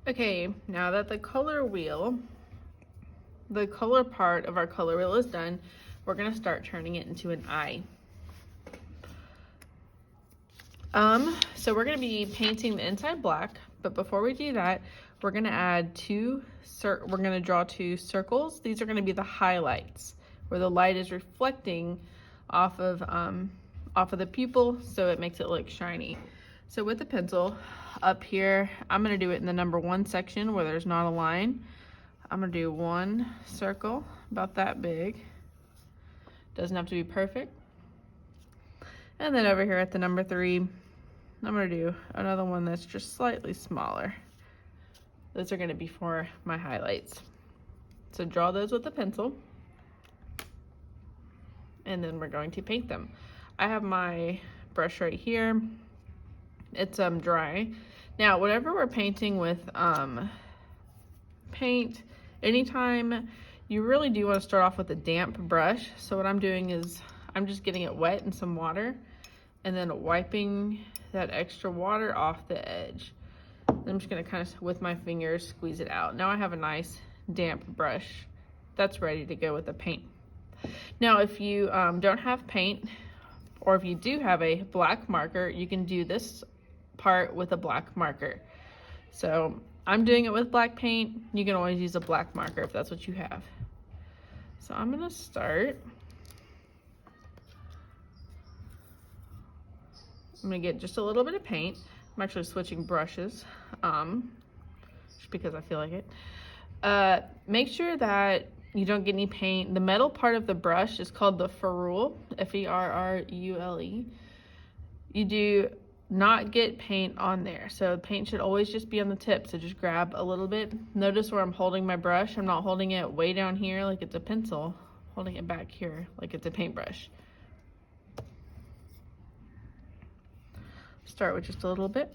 Okay, now that the color part of our color wheel is done, we're gonna start turning it into an eye. So we're gonna be painting the inside black, but before we do that, we're gonna add we're gonna draw 2 circles. These are gonna be the highlights, where the light is reflecting off of the pupil, so it makes it look shiny. So with the pencil, up here, I'm gonna do it in the number 1 section where there's not a line. I'm gonna do 1 circle, about that big. Doesn't have to be perfect. And then over here at the number 3, I'm gonna do another one that's just slightly smaller. Those are gonna be for my highlights. So draw those with a pencil, and then we're going to paint them. I have my brush right here. It's dry. Now, whenever we're painting with paint, anytime you really do want to start off with a damp brush. So what I'm doing is I'm just getting it wet in some water and then wiping that extra water off the edge. I'm just gonna kind of, with my fingers, squeeze it out. Now I have a nice damp brush that's ready to go with the paint. Now, if you don't have paint, or if you do have a black marker, you can do this part with a black marker. So I'm doing it with black paint. You can always use a black marker if that's what you have. So I'm gonna start. I'm gonna get just a little bit of paint. I'm actually switching brushes, just because I feel like it. Make sure that you don't get any paint. The metal part of the brush is called the ferrule, F-E-R-R-U-L-E. You do not get paint on there. So paint should always just be on the tip. So just grab a little bit. Notice where I'm holding my brush. I'm not holding it way down here like it's a pencil. I'm holding it back here like it's a paintbrush. Start with just a little bit.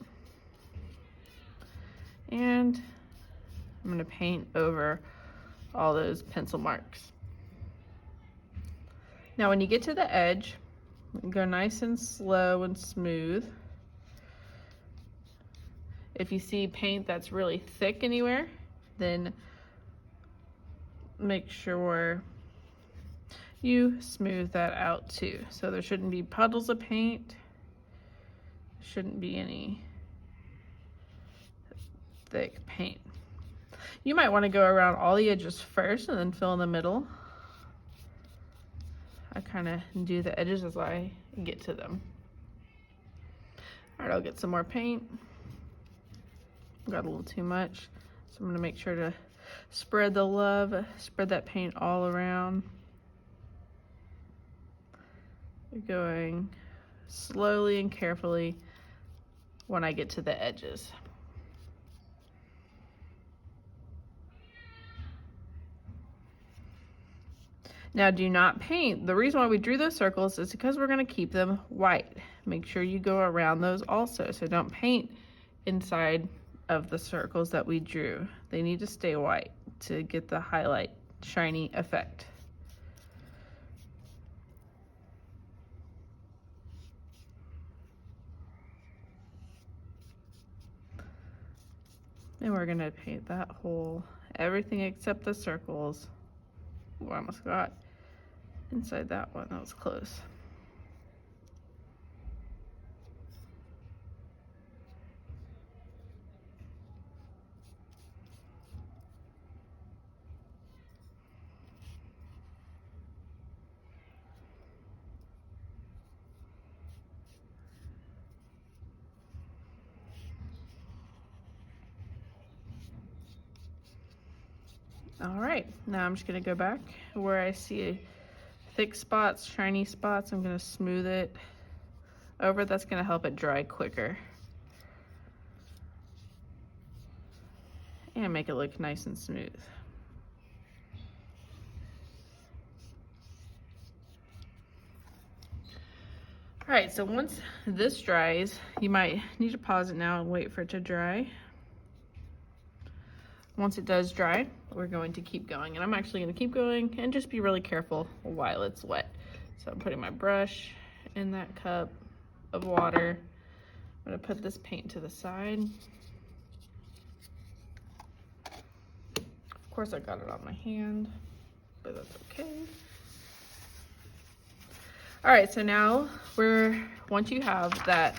And I'm gonna paint over all those pencil marks. Now when you get to the edge, go nice and slow and smooth. If you see paint that's really thick anywhere, then make sure you smooth that out too. So there shouldn't be puddles of paint, shouldn't be any thick paint. You might want to go around all the edges first and then fill in the middle. I kind of do the edges as I get to them. All right, I'll get some more paint. Got a little too much, so I'm gonna make sure to spread the love, spread that paint all around. Going slowly and carefully when I get to the edges. Now do not paint. The reason why we drew those circles is because we're gonna keep them white. Make sure you go around those also. So don't paint inside of the circles that we drew. They need to stay white to get the highlight shiny effect. And we're gonna paint that whole, everything except the circles. Oh, I almost got inside that one, that was close. All right, now I'm just gonna go back where I see thick spots, shiny spots. I'm gonna smooth it over. That's gonna help it dry quicker. And make it look nice and smooth. All right, so once this dries, you might need to pause it now and wait for it to dry. Once it does dry, we're going to keep going. And I'm actually gonna keep going and just be really careful while it's wet. So I'm putting my brush in that cup of water. I'm gonna put this paint to the side. course I got it on my hand, but that's okay. All right, so now once you have that,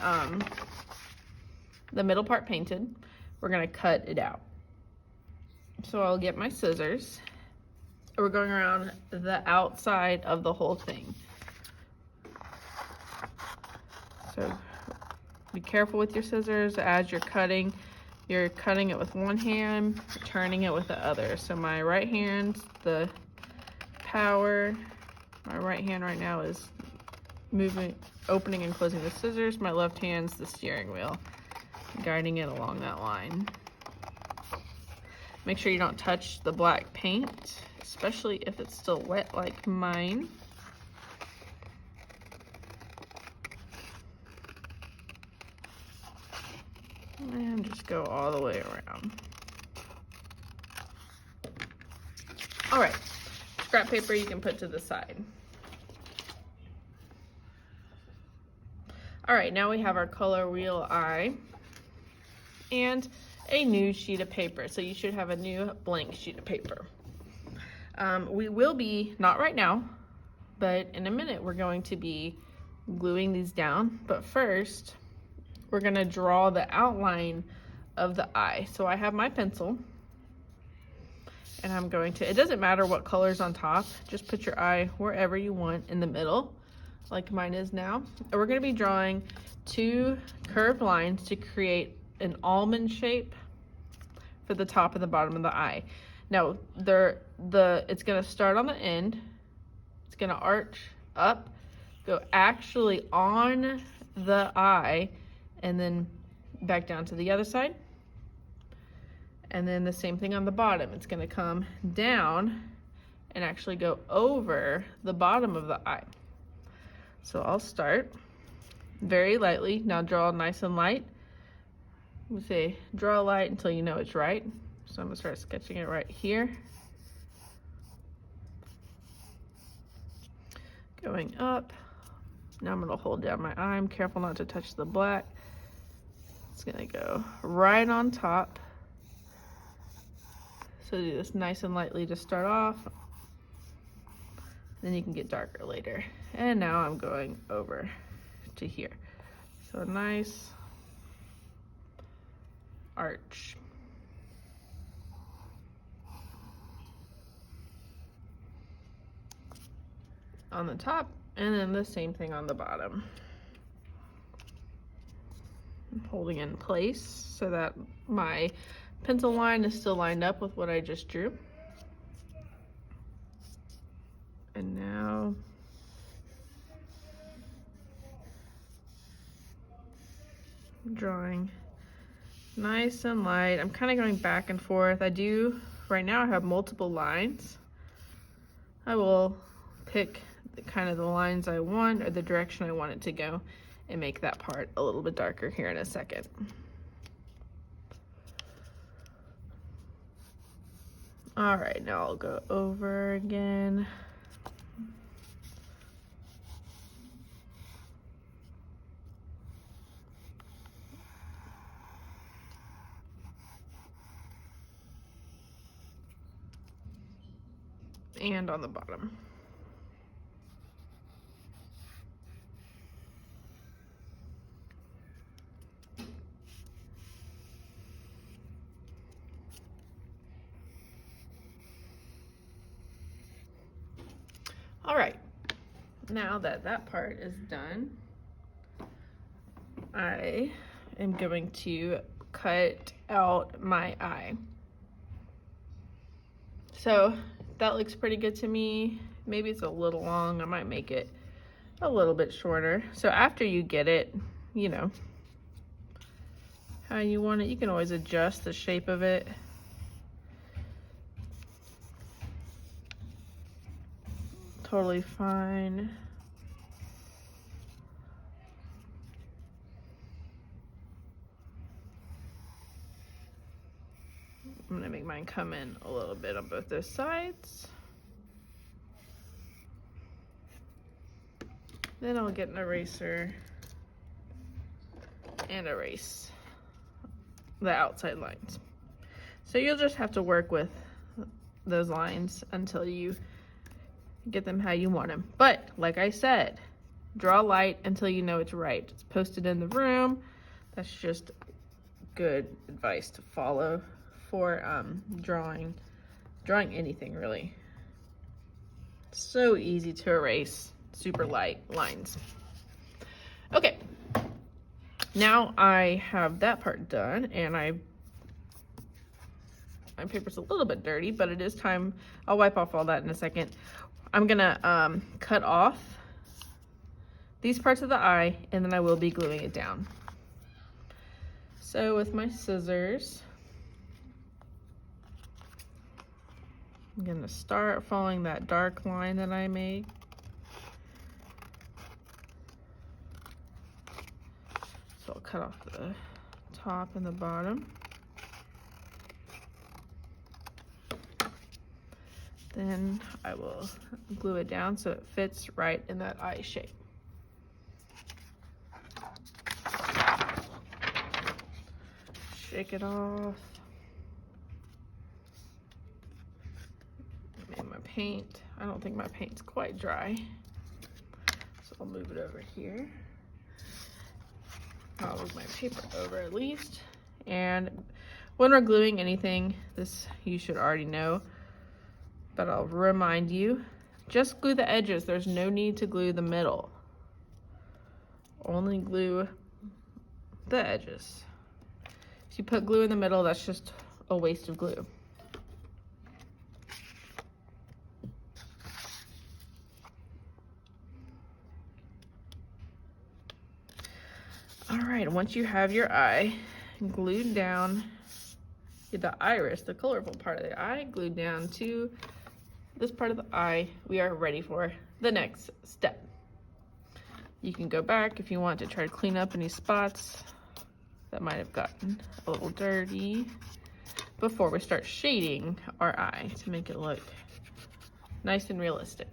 the middle part painted, we're gonna cut it out. So I'll get my scissors. We're going around the outside of the whole thing. So be careful with your scissors as you're cutting. You're cutting it with one hand, turning it with the other. So my right hand's the power. My right hand right now is moving, opening and closing the scissors. My left hand's the steering wheel, guiding it along that line. Make sure you don't touch the black paint, especially if it's still wet like mine. And just go all the way around. All right, scrap paper you can put to the side. All right, now we have our color wheel eye and a new sheet of paper. So you should have a new blank sheet of paper. We will be, not right now, but in a minute, we're going to be gluing these down. But first, we're gonna draw the outline of the eye. So I have my pencil and I'm going to, it doesn't matter what color's on top, just put your eye wherever you want in the middle, like mine is now. And we're gonna be drawing two curved lines to create an almond shape for the top and the bottom of the eye. Now, it's gonna start on the end, it's gonna arch up, go actually on the eye, and then back down to the other side. And then the same thing on the bottom. It's gonna come down and actually go over the bottom of the eye. So I'll start very lightly. Now draw nice and light. We say draw light until you know it's right. So I'm gonna start sketching it right here. Going up. Now I'm gonna hold down my eye. I'm careful not to touch the black. It's gonna go right on top. So do this nice and lightly to start off. Then you can get darker later. And now I'm going over to here. So a nice arch. On the top, and then the same thing on the bottom. I'm holding in place so that my pencil line is still lined up with what I just drew. And now I'm drawing nice and light. I'm kind of going back and forth. Right now I have multiple lines. I will pick kind of the lines I want or the direction I want it to go and make that part a little bit darker here in a second. All right, now I'll go over again. And on the bottom. All right, now that that part is done, I am going to cut out my eye. So that looks pretty good to me. Maybe it's a little long. I might make it a little bit shorter. So after you get it, you know, how you want it, you can always adjust the shape of it. Totally fine. I'm gonna make mine come in a little bit on both those sides. Then I'll get an eraser and erase the outside lines. So you'll just have to work with those lines until you get them how you want them. But like I said, draw light until you know it's right. It's posted in the room. That's just good advice to follow for drawing anything really. So easy to erase super light lines. Okay, now I have that part done, and my paper's a little bit dirty, but it is time. I'll wipe off all that in a second. I'm gonna cut off these parts of the eye, and then I will be gluing it down. So with my scissors, I'm gonna start following that dark line that I made. So I'll cut off the top and the bottom. Then I will glue it down so it fits right in that eye shape. Shake it off. And my paint, I don't think my paint's quite dry, so I'll move it over here. I'll move my paper over at least. And when we're gluing anything, this you should already know, but I'll remind you, just glue the edges. There's no need to glue the middle. Only glue the edges. If you put glue in the middle, that's just a waste of glue. All right, once you have your eye glued down, the iris, the colorful part of the eye, glued down to this part of the eye, we are ready for the next step. You can go back if you want to try to clean up any spots that might have gotten a little dirty before we start shading our eye to make it look nice and realistic.